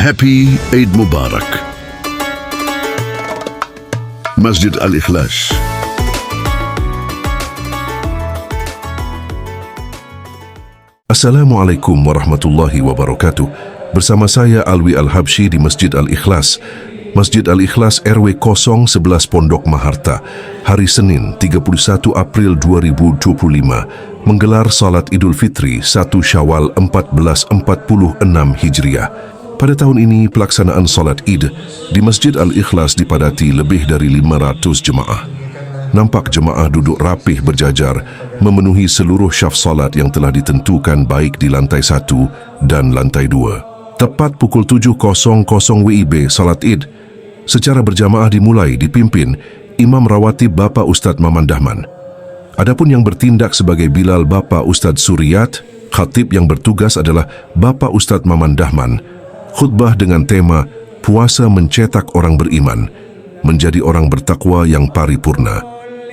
Happy Eid Mubarak. Masjid Al-Ikhlas. Assalamualaikum warahmatullahi wabarakatuh. Bersama saya Alwi Al-Habsyi di Masjid Al-Ikhlas. Masjid Al-Ikhlas RW 011 Pondok Maharta. Hari Senin 31 April 2025 menggelar salat Idul Fitri 1 Syawal 1446 Hijriah. Pada tahun ini, pelaksanaan salat Id di Masjid Al-Ikhlas dipadati lebih dari 500 jemaah. Nampak jemaah duduk rapih berjajar, memenuhi seluruh syaf salat yang telah ditentukan baik di lantai 1 dan lantai 2. Tepat pukul 7.00 WIB salat Id secara berjamaah dimulai dipimpin Imam Rawatib Bapak Ustadz Maman Dahman. Adapun yang bertindak sebagai Bilal Bapak Ustadz Suriyat, khatib yang bertugas adalah Bapak Ustadz Maman Dahman. Khutbah dengan tema Puasa Mencetak Orang Beriman Menjadi Orang Bertakwa yang Paripurna.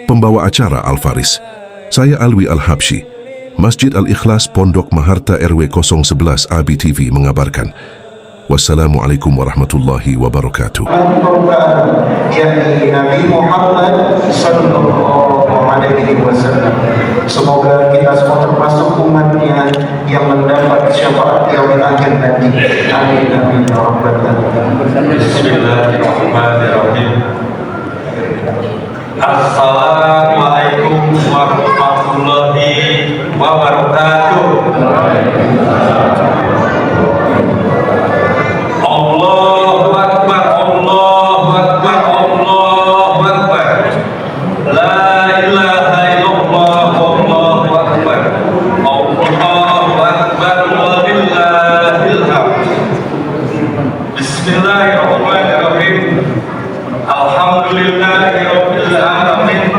Pembawa acara Al-Faris. Saya Alwi Al-Habsyi. Masjid Al-Ikhlas Pondok Maharta RW 011 ABTV mengabarkan. Wassalamualaikum warahmatullahi wabarakatuh. Yakni Nabi Muhammad sallallahu alaihi wasallam. Semoga kita semua termasuk umatnya yang mendapat syafaat yaumil akhir nanti. Amin amin ya rabbal alamin. Bismillahirrahmanirrahim. Assalamualaikum warahmatullahi wabarakatuh. Allahu Akbar, Allahu Akbar, Allahu Akbar. La ilaha illallah, Allahu Akbar. Allahu Akbar, walillahil hamd. Bismillahirrahmanirrahim. Alhamdulillahirabbil alamin.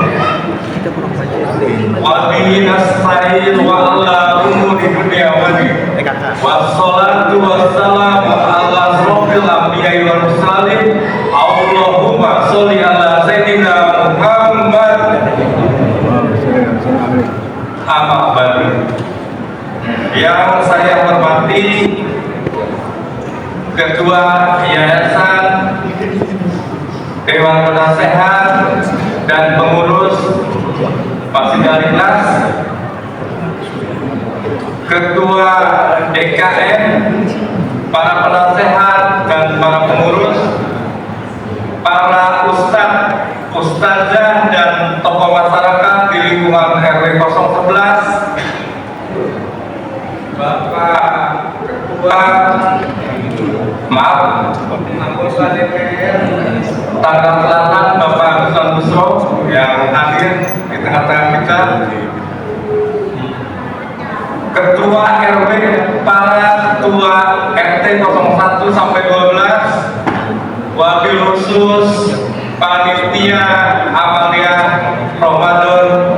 Wa bihi nasta'in wa ala umuri dunya wa din. Wassalatu wassalamu ala asrofil anbiya'i wal mursalin. Allahumma sholli ala sayyidina Muhammad. Amma ba'du. Yang saya hormati Ketua Yayasan, Dewan Penasehat dan pengurus Masjid Al-Ikhlas, Ketua DKM, para penasehat dan para pengurus, para ustadz, ustazah dan tokoh masyarakat di lingkungan RW 011, Bapak Ketua, anggota DPR Tangerang Selatan, Bapak Gusman Busro yang hadir di tengah-tengah kita, Ketua RW, para Ketua RT 01 sampai 12, Wabil khusus Panitia Amalia Ramadan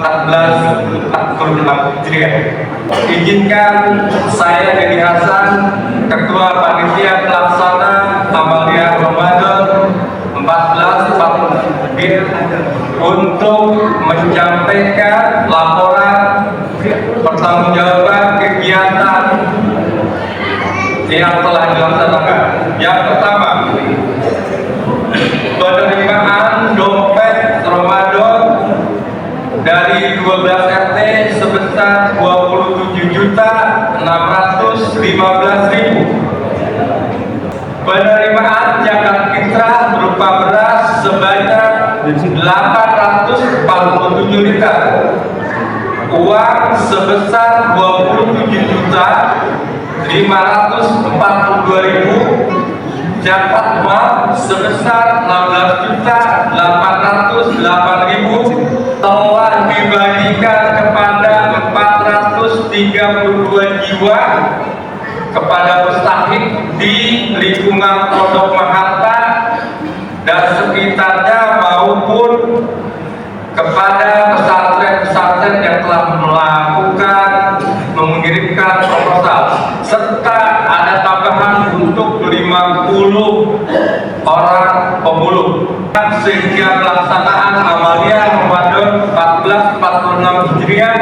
1446 Hijriah. Izinkan saya Dedi Hasan, Ketua Panitia Pelaksana Amalia Ramadan 1446 untuk menyampaikan laporan pertanggungjawaban kegiatan yang telah dilaksanakan. Yang pertama, penerimaan dompet Ramadan dari 12 RT sebesar 27.615.000. Penerimaan zakat fitrah berupa beras sebanyak 847 liter. Uang sebesar 27.542.000, zakat mal sebesar 16.808.000 telah dibagikan kepada 432 jiwa kepada mustahik di lingkungan Pondok Maharta dan sekitarnya maupun kepada pesantren-pesantren yang telah melakukan mengirimkan proposal, serta ada tambahan untuk 50 orang pemulung, sehingga pelaksanaan Amalia Ramadan 1446 Hijriah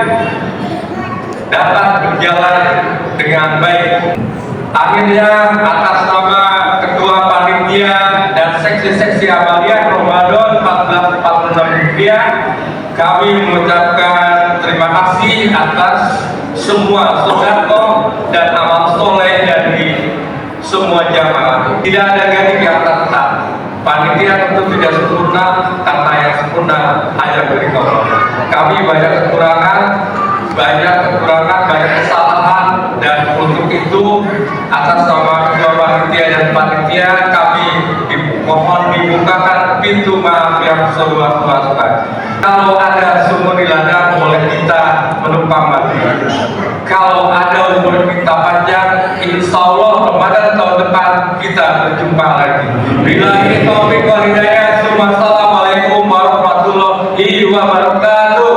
dapat berjalan dengan baik. Akhirnya atas nama Ketua Panitia dan Seksi-Seksi Amalia Ramadan 1446 Rupiah, kami mengucapkan terima kasih atas semua sedekah dan amal soleh dari semua jamaah. Tidak ada gaji yang tetap. Panitia tentu tidak sempurna, karena yang sempurna hanya dari Allah. Kami banyak kekurangan, banyak kesalahan, dan untuk itu atas nama Ketua Panitia dan Panitia kami mohon dibukakan pintu maaf yang seluas-luasnya. Kalau ada sumur di ladang, boleh kita menumpang mati. Kalau ada umur kita panjang, insya Allah Ramadan tahun depan kita berjumpa lagi. Billahi taufiq wal hidayah. Assalamualaikum warahmatullahi wabarakatuh.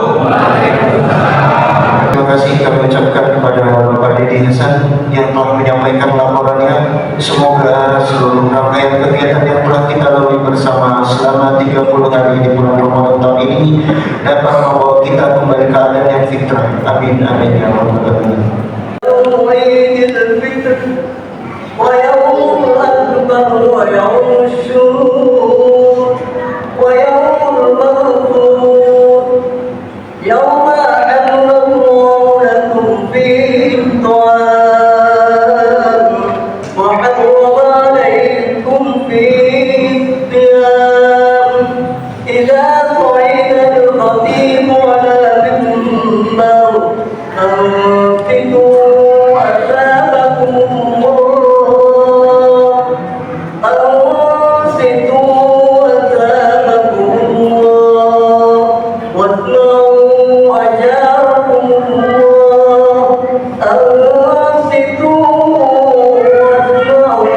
Terima kasih kami ucapkan kepada Bapak Dede Hasan yang telah menyampaikan laporannya. Semoga seluruh rangkaian kegiatan yang telah kita lalui bersama selama 30 hari di bulan Ramadan tahun ini dapat membawa kita kembali ke keadaan yang fitrah. Amin amin ya rabbal alamin. ويوم الأكبر ويوم الشهور ويوم المغفور يوم أحل الله لكم فيه الطعام وحرم عليكم فيه الصيام إذا صعد الخطيب على المنبر أنفتوا أثابكم الله أنفتوا أثابكم الله واسمعوا أجاركم الله أنفتوا واسمعوا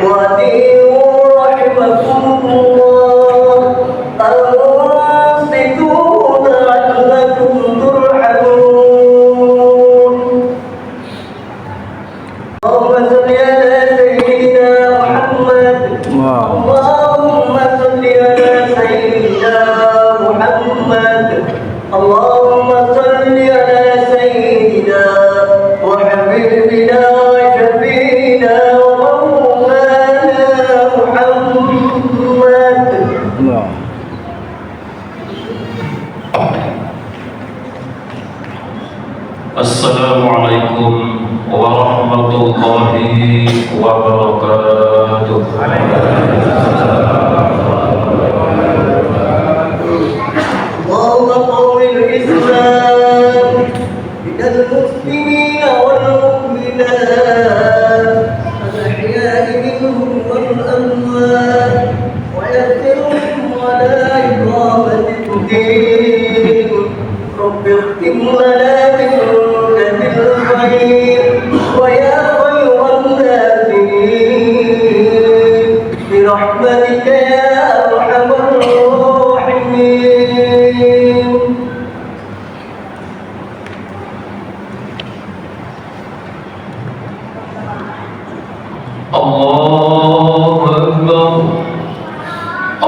وأطيعوا رحمكم الله أنفتوا لعلكم ترحمون. اللهم صل على سيدنا محمد. اللهم صل على سيدنا محمد. اللهم صل على سيدنا وحبيبنا وشفينا ومولانا محمد. Assalamualaikum warahmatullahi wabarakatuh. اللهم قوم الإسلام من المسلمين والمؤمنات الأحياء منهم والأموات ويسرهم على إقامة الدين. رب اختم لنا منك بالخير ويا خير الناصرين برحمتك يا أرحم الراحمين. الله أكبر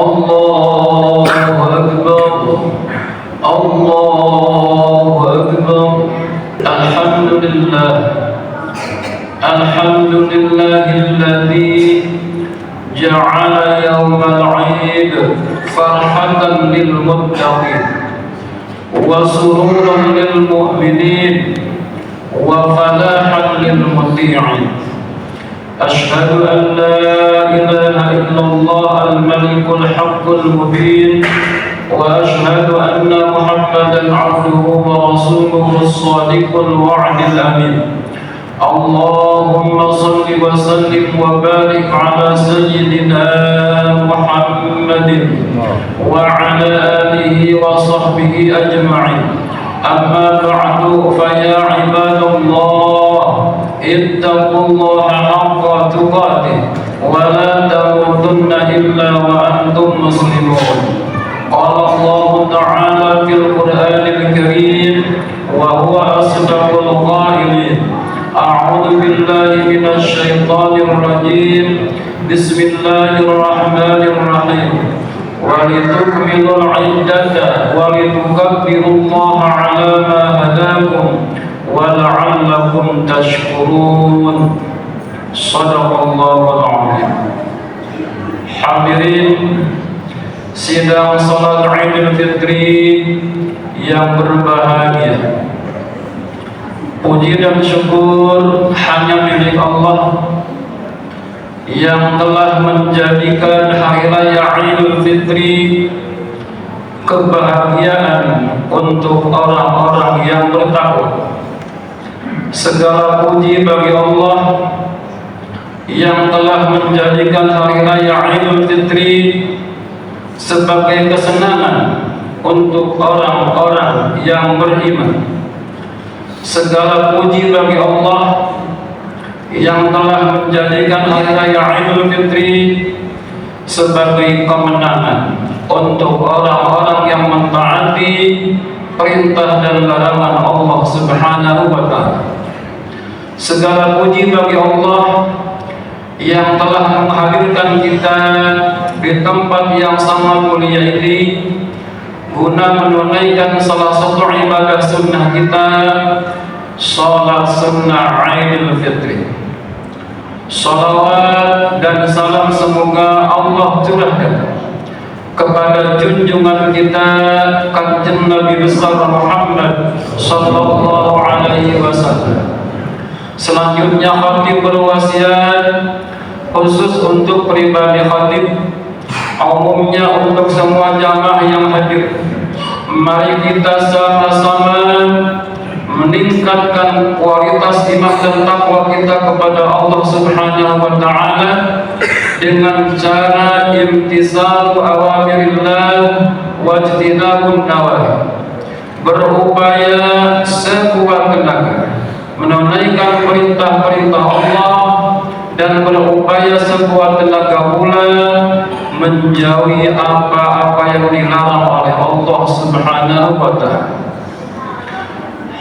الله أكبر الله أكبر. الحمد لله الذي جعل يوم العيد فرحة للمتقين وسرورا للمؤمنين وفلاحا للمطيعين. أشهد أن لا إله إلا الله الملك الحق المبين، وأشهد أن محمدا عبده ورسوله الصادق الوعد الأمين. اللهم صل وسلم وبارك على سيدنا محمد وعلى آله وصحبه أجمعين. أما بعد فيا عباد الله اتقوا الله حق تقاته ولا تموتن إلا وأنتم مسلمون. قال الله تعالى في القرآن الكريم وهو أصدق القائلين: أعوذ بالله من الشيطان الرجيم. بسم الله الرحمن الرحيم. ولتكملوا العدة ولتكبروا الله على ما هداكم ولعلكم تشكرون. Shadaqallahul Azim. Hadirin sidang salat Idul Fitri yang berbahagia, puji dan syukur hanya milik Allah yang telah menjadikan hari raya Idul Fitri kebahagiaan untuk orang-orang yang bertakwa. Segala puji bagi Allah yang telah menjadikan hari raya Idul Fitri sebagai kesenangan untuk orang-orang yang beriman. Segala puji bagi Allah yang telah menjadikan hari raya Idul Fitri sebagai kemenangan untuk orang-orang yang mentaati perintah dan larangan Allah Subhanahu wa Ta'ala. Segala puji bagi Allah yang telah menghadirkan kita di tempat yang sangat mulia ini guna menunaikan salah satu ibadah sunnah kita, salat sunnah Idul Fitri. Salawat dan salam semoga Allah curahkan kepada junjungan kita Kanjeng Nabi besar Muhammad sallallahu alaihi wasallam. Selanjutnya khatib berwasiat khusus untuk pribadi khatib, umumnya untuk semua jamaah yang hadir. Mari kita sama-sama meningkatkan kualitas iman dan takwa kita kepada Allah Subhanahu wa Ta'ala dengan cara imtisalu awamirillah wajtinabun nawahi, berupaya sekuat tenaga menunaikan perintah-perintah Allah dan berupaya sekuat tenaga pula menjauhi apa-apa yang dilarang oleh Allah Subhanahu wa Ta'ala.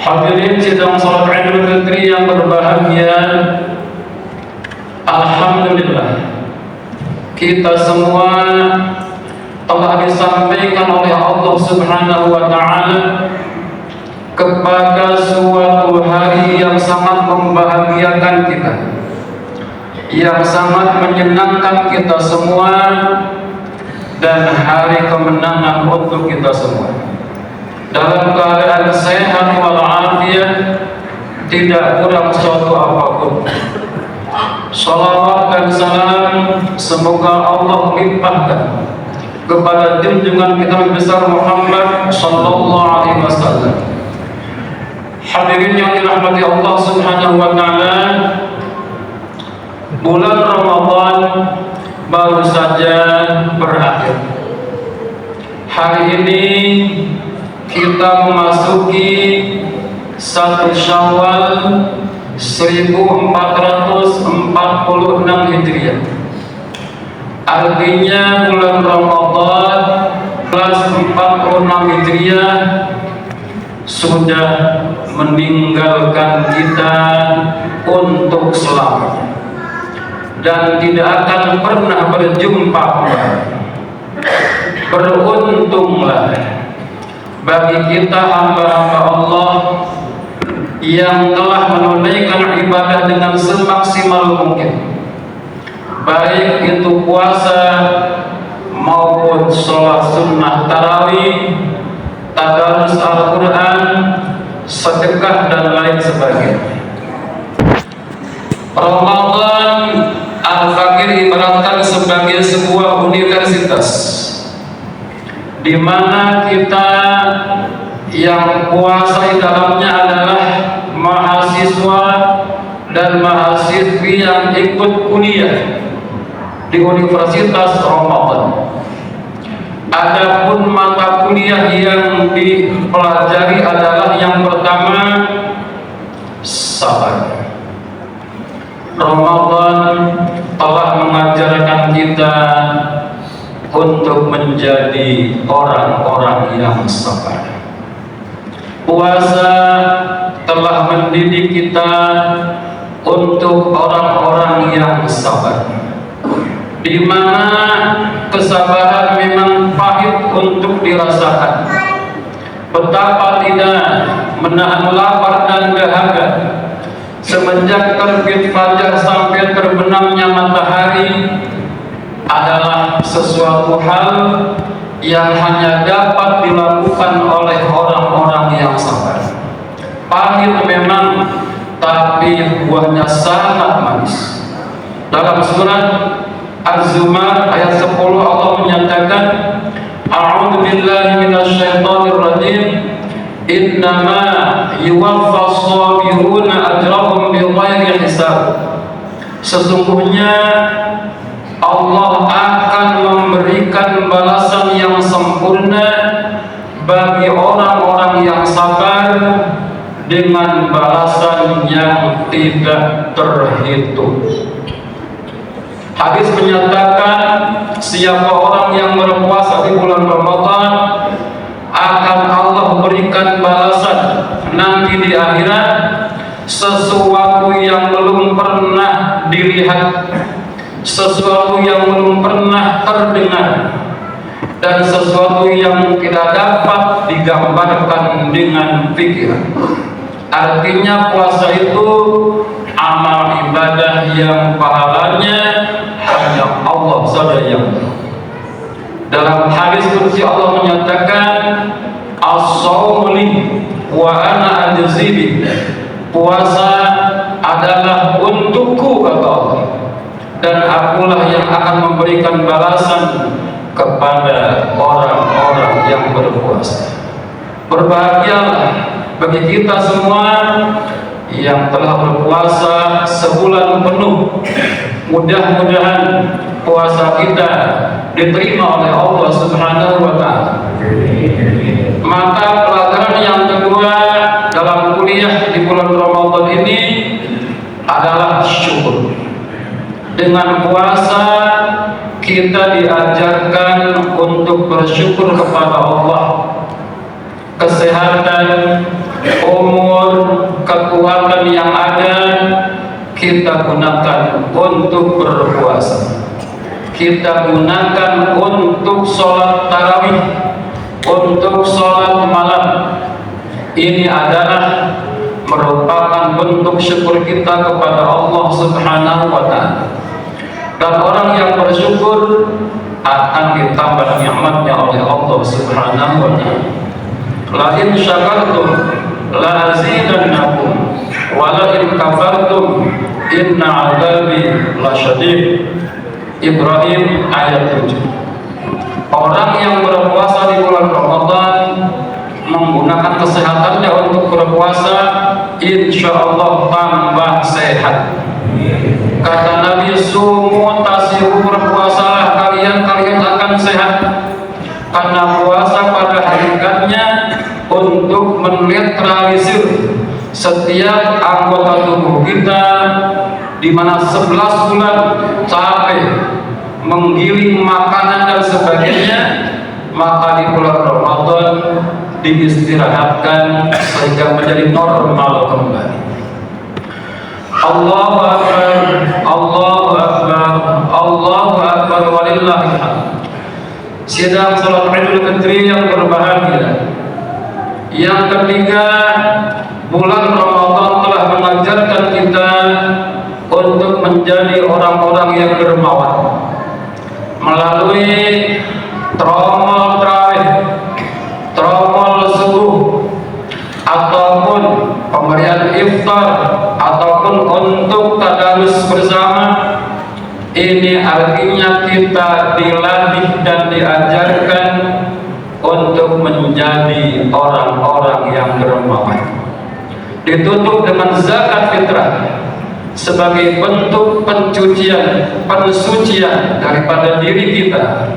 Hadirin sidang salat Idul Fitri yang berbahagia, alhamdulillah kita semua telah disampaikan oleh Allah Subhanahu wa Ta'ala kepada suatu hari yang sangat membahagiakan kita, yang sangat menyenangkan kita semua, dan hari kemenangan untuk kita semua. Dalam keadaan sehat walafiat, tidak kurang suatu apapun. Salawat dan salam semoga Allah limpahkan kepada junjungan kita besar Muhammad sallallahu alaihi wasallam. Hadirin yang dirahmati Allah Subhanahu wa Ta'ala, bulan Ramadan baru saja berakhir. Hari ini kita memasuki 1 Syawal 1446 Hijriah. Artinya bulan Ramadan plus 46 Hijriah sudah meninggalkan kita untuk selamanya dan tidak akan pernah berjumpa kembali. Beruntunglah bagi kita hamba-hamba Allah yang telah menunaikan ibadah dengan semaksimal mungkin, baik itu puasa maupun sholat sunnah tarawih, tadarus Al-Quran, sedekah dan lain sebagainya. Ramadan Al-Fakir ibaratkan sebagai sebuah universitas di mana kita yang puasa di dalamnya adalah mahasiswa dan mahasiswi yang ikut kuliah di Universitas Ramadan. Adapun mata kuliah yang dipelajari adalah yang pertama, sabar. Ramadan telah mengajarkan kita untuk menjadi orang-orang yang sabar. Puasa telah mendidik kita untuk orang-orang yang sabar, di mana kesabaran memang pahit untuk dirasakan. Betapa tidak menahan lapar dan dahaga, semenjak terbit fajar sampai terbenamnya matahari adalah sesuatu hal yang hanya dapat dilakukan oleh orang-orang yang sabar. Pahit memang, tapi buahnya sangat manis. Dalam surat Az-Zumar ayat 10 Allah menyatakan, A'udzu billahi minasyaitonir rajim. Innama yuwaffas sabiruna ajrahum bighairi hisab. Sesungguhnya Allah akan memberikan balasan yang sempurna bagi orang-orang yang sabar dengan balasan yang tidak terhitung. Hadis menyatakan siapa orang yang berpuasa di bulan Ramadan akan Allah berikan balasan nanti di akhirat sesuatu yang belum pernah dilihat, sesuatu yang belum pernah terdengar, dan sesuatu yang tidak dapat digambarkan dengan pikiran. Artinya puasa itu amal ibadah yang pahalanya hanya Allah saja yang tahu. Dalam hadis qudsi Allah menyatakan, as-shaumu li wa ana ajzi bi. Puasa adalah untukku kata Allah, dan akulah yang akan memberikan balasan kepada orang-orang yang berpuasa. Berbahagialah bagi kita semua yang telah berpuasa sebulan penuh. Mudah-mudahan puasa kita diterima oleh Allah Subhanahu wa Ta'ala. Mata pelajaran yang kedua dalam kuliah di bulan Ramadan ini adalah syukur. Dengan puasa kita diajarkan untuk bersyukur kepada Allah. Kesehatan, umur, kekuatan yang ada kita gunakan untuk berpuasa. Kita gunakan untuk sholat tarawih, untuk sholat malam. Ini adalah merupakan bentuk syukur kita kepada Allah Subhanahu wa Ta'ala. Dan orang yang bersyukur akan ditambah nikmatnya oleh Allah Subhanahu wa Ta'ala. La in syakartum la azidannakum wa la in kafartum inna 'adzabi lasyadid. Ibrahim ayat 7. Orang yang berpuasa di bulan Ramadan menggunakan kesehatannya untuk berpuasa, insya Allah tambah sehat. Kata Nabi, sumu tasiru, berpuasalah kalian akan sehat. Karena puasa pada hakikatnya untuk menetralisir setiap anggota tubuh kita, di mana 11 bulan capek menggiling makanan dan sebagainya, maka di bulan Ramadan diistirahatkan sehingga menjadi normal kembali. Allahu Akbar, Allahu Akbar, Allahu Akbar, walillahil hamd. Sidang salat Idul Fitri yang berbahagia. Yang ketiga, bulan Ramadan telah mengajarkan kita untuk menjadi orang-orang yang dermawan melalui tromol tarawih, tromol subuh, ataupun pemberian iftar, ataupun untuk tadarus bersama. Ini artinya kita dilatih dan diajarkan untuk menjadi orang-orang yang dermawan. Ditutup dengan zakat fitrah sebagai bentuk pensucian daripada diri kita,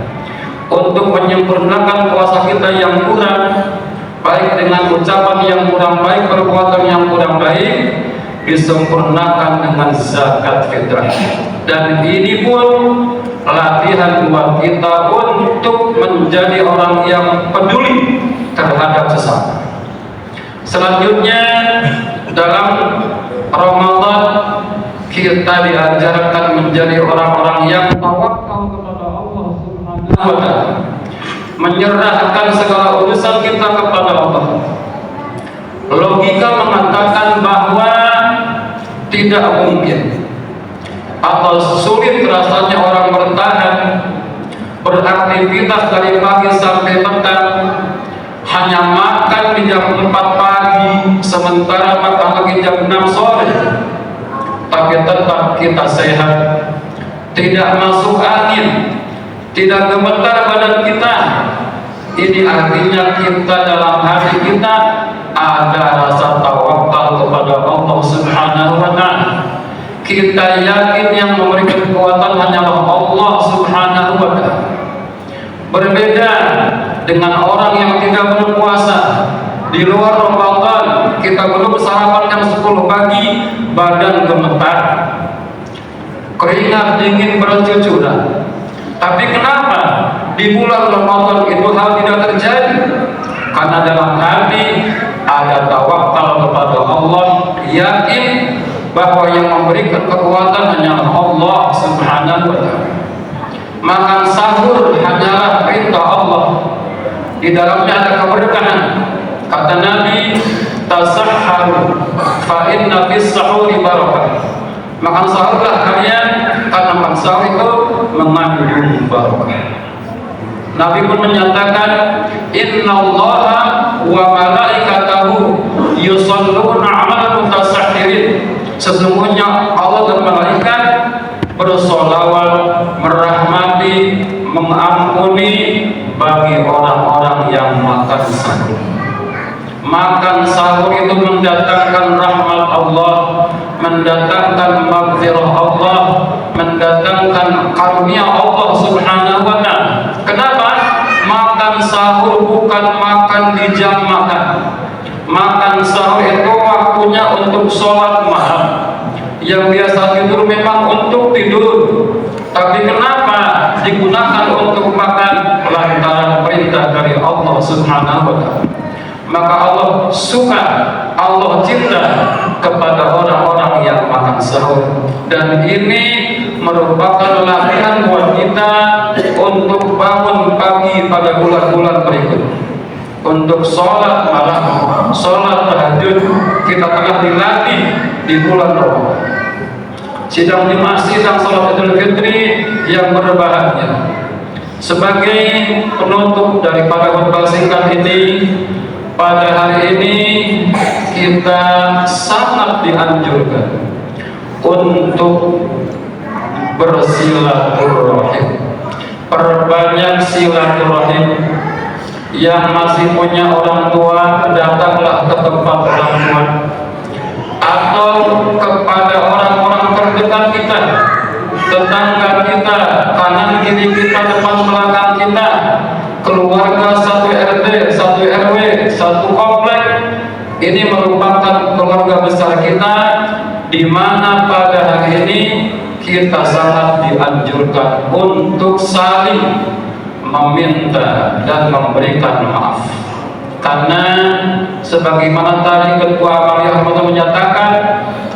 untuk menyempurnakan puasa kita yang kurang, baik dengan ucapan yang kurang baik, perbuatan yang kurang baik, disempurnakan dengan zakat fitrah. Dan ini pun latihan buat kita untuk menjadi orang yang peduli terhadap sesama. Selanjutnya, dalam Ramadan kita diajarkan menjadi orang-orang yang tawakal kepada Allah Subhanahu wa Ta'ala, menyerahkan segala urusan kita kepada Allah. Logika mengatakan bahwa tidak mungkin atau sulit rasanya orang bertahan beraktivitas dari pagi sampai petang, hanya makan di jam 4 pagi sementara makan lagi jam 6 sore, tapi tetap kita sehat, tidak masuk angin, tidak gemetar badan kita. Ini artinya kita dalam hati kita ada rasa tawakal kepada Allah Subhanahu wa Ta'ala. Kita yakin yang memberikan kekuatan hanyalah Allah Subhanahu wa Ta'ala. Berbeda dengan orang yang tidak berpuasa di luar Ramadan, kita belum sarapan jam 10 pagi, badan gemetar, keringat dingin bercucuran. Tapi kenapa di bulan Ramadan itu hal tidak terjadi? Karena dalam hati ada tawakal kepada Allah, yakin bahwa yang memberikan kekuatan hanyalah Allah Subhanahu wa Ta'ala. Makan sahur hanyalah perintah Allah, di dalamnya ada keberkahan. Kata Nabi, tasahharu fa inna fis sahuri barakah. Makan sahurlah kalian, karena makan sahur itu mengandung barakah. Nabi pun menyatakan, innallaha wa malaikatahu yusholluna 'alal mutasahhirin. Sesungguhnya Allah dan malaikat bersolawat, merahmati, mengampuni bagi orang-orang yang makan sahur. Makan sahur itu mendatangkan rahmat Allah, mendatangkan maghfirah Allah, mendatangkan karunia Allah Subhanahu wa Ta'ala. Kenapa? Makan sahur bukan makan di jam makan. Makan sahur itu waktunya untuk sholat malam. Yang biasa tidur memang untuk tidur, tapi kenapa digunakan untuk makan? Lantaran perintah dari Allah Subhanahu wa Ta'ala. Maka Allah suka, Allah cinta kepada orang-orang yang makan sahur. Dan ini merupakan latihan buat kita untuk bangun pagi pada bulan-bulan berikut. Untuk sholat malam, sholat tahajud, kita telah dilatih di bulan Ramadan. Sidang jemaah, sidang sholat Idul Fitri yang berbahagia. Sebagai penutup daripada khutbah singkat ini, pada hari ini kita sangat dianjurkan untuk bersilaturahim. Perbanyak silaturahim. Yang masih punya orang tua, datanglah ke tempat orang tua, atau kepada orang-orang terdekat kita, tetangga kita, kanan kiri kita, depan belakang kita, keluarga satu RT, satu RW, satu komplek. Ini merupakan keluarga besar kita, di mana pada hari ini kita sangat dianjurkan untuk saling meminta dan memberikan maaf. Karena sebagaimana tadi Ketua Amalia Ahmad menyatakan,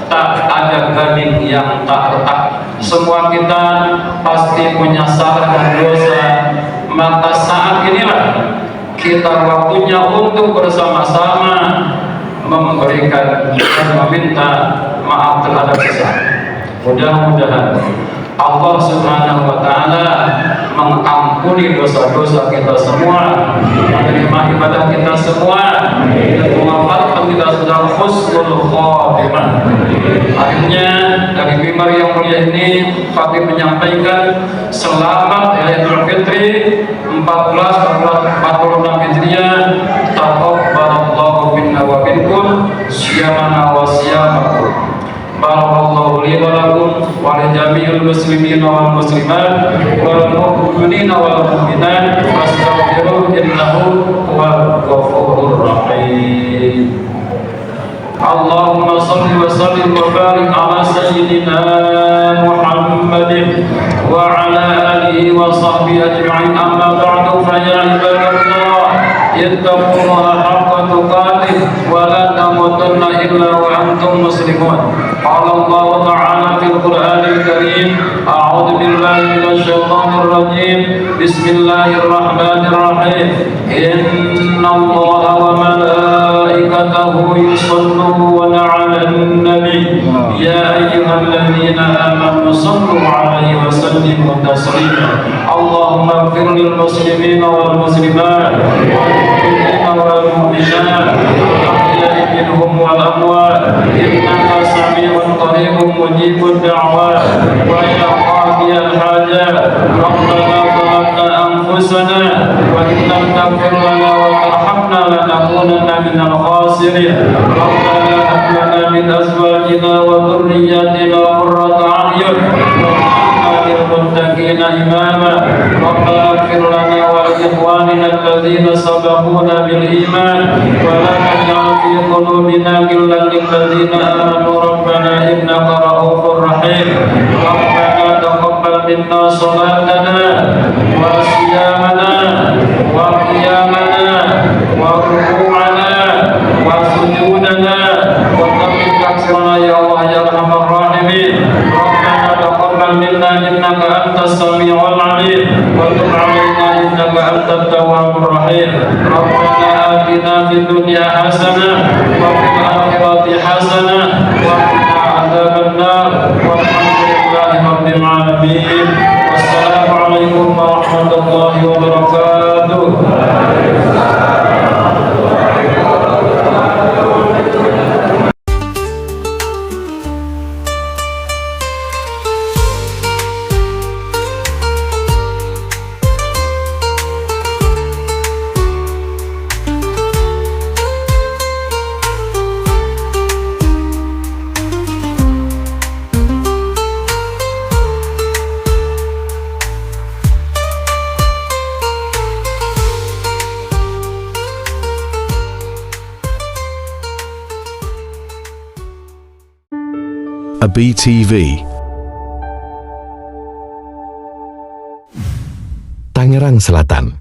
tak ada gading yang tak retak. Semua kita pasti punya salah dan dosa. Maka saat inilah kita waktunya untuk bersama-sama memberikan dan meminta maaf terhadap sesama. Mudah-mudahan Allah Subhanahu wa Ta'ala mengampuni dosa-dosa kita semua, menerima ibadah kita semua, dan mewafatkan kita sedang husnul khatimah. Akhirnya dari mimbar yang mulia ini kami menyampaikan selamat Idul Fitri 1446 Hijriah. Taqabbalallahu minna wa minkum siyamana wa siyamakum. Barakallahu li wa lakum wa li jami'il muslimin wal muslimat wal mu'minina wal mu'minat fastaghfiruhu innahu huwal ghafurur rahim. Allahumma shalli wa sallim wa barik ala sayyidina Muhammadin wa ala alihi wa sahbihi ajma'in. Amma ba'du, fa ya ibadallah, ittaqullaha haqqa tuqatih wa la tamutunna illa wa antum muslimun. Qala Allah ta'ala fil Qur'anil Karim, a'udzu billahi minasy syaithanir rajim. Bismillahirrahmanirrahim. Innallaha wa malaikatahu yusholluna 'alan nabi يا أيها الذين آمنوا صلوا عليه وسلموا تسليما اللهم اغفر للمسلمين والمسلمات والمؤمنين والمؤمنات الأحياء منهم والأموات إنك سميع قريب مجيب الدعوات ويا قاضي الحاجات ربنا ظلمنا أنفسنا وإن لم تغفر لنا وترحمنا لنكونن من الخاسرين ربنا هب لنا من أزواجنا وذرياتنا قرة أعين واجعلنا للمتقين إماما ربنا اغفر لنا ولإخواننا الذين سبقونا بالإيمان ولا تجعل في قلوبنا غلا للذين آمنوا ربنا إنك رؤوف رحيم ربنا تقبل منا صلاتنا وصيامنا وقيامنا وركوعنا وسجودنا وتقبل تقصيرنا يا الله يا ارحم الراحمين ربنا تقبل منا انك انت السميع العليم وتب علينا انك انت التواب الرحيم ربنا آتنا في الدنيا حسنه وفي الاخره حسنه وقنا عذاب النار والحمد لله رب العالمين والسلام عليكم ورحمه الله وبركاته. A BTV Tangerang Selatan.